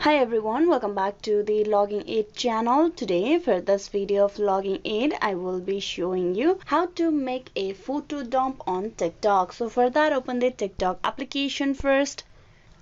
Hi everyone, welcome back to the Logging Aid channel. Today for this video of Logging Aid, I will be showing you how to make a photo dump on TikTok. So for that, open the TikTok application first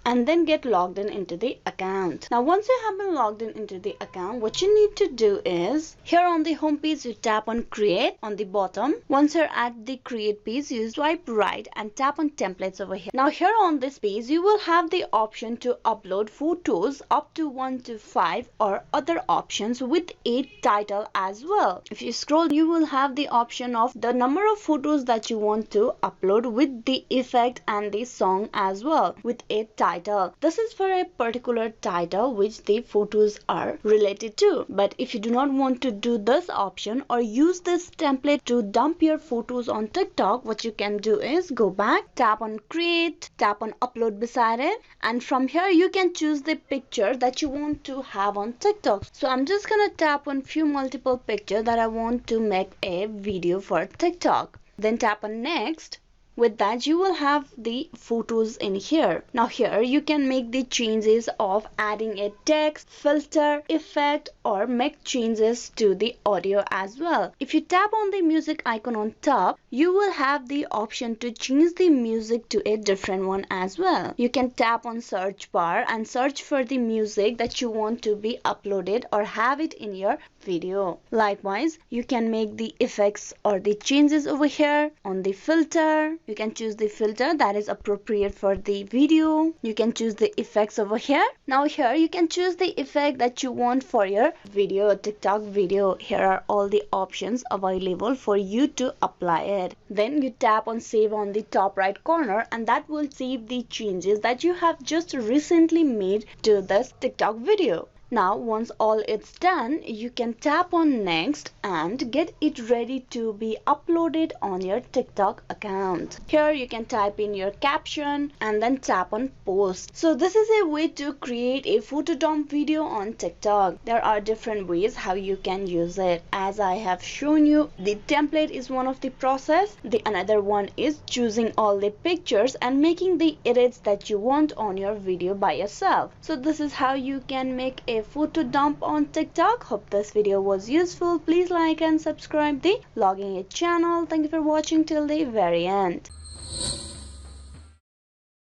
and then get logged in into the account. Now once you have been logged in into the account, what you need to do is here on the home page you tap on create on the bottom. Once you're at the create page, you swipe right and tap on templates over here. Now here on this page you will have the option to upload photos up to 1 to 5 or other options with a title as well. If you scroll, you will have the option of the number of photos that you want to upload with the effect and the song as well with a title. This is for a particular title which the photos are related to. But if you do not want to do this option or use this template to dump your photos on TikTok, what you can do is go back, tap on create, tap on upload beside it, and from here you can choose the picture that you want to have on TikTok. So I'm just gonna tap on few multiple pictures that I want to make a video for TikTok. Then tap on next. With that, you will have the photos in here. Now here you can make the changes of adding a text, filter, effect, or make changes to the audio as well. If you tap on the music icon on top, you will have the option to change the music to a different one as well. You can tap on search bar and search for the music that you want to be uploaded or have it in your video. Likewise, you can make the effects or the changes over here on the filter. You can choose the filter that is appropriate for the video. You can choose the effects over here. Now here you can choose the effect that you want for your video, TikTok video. Here are all the options available for you to apply it. Then you tap on save on the top right corner and that will save the changes that you have just recently made to this TikTok video. Now once all it's done, you can tap on next and get it ready to be uploaded on your TikTok account. Here you can type in your caption and then tap on post. So this is a way to create a photo dump video on TikTok. There are different ways how you can use it. As I have shown you, the template is one of the process. The another one is choosing all the pictures and making the edits that you want on your video by yourself. So this is how you can make a photo dump on TikTok. Hope this video was useful. Please like and subscribe the Logging Aid channel. Thank you for watching till the very end.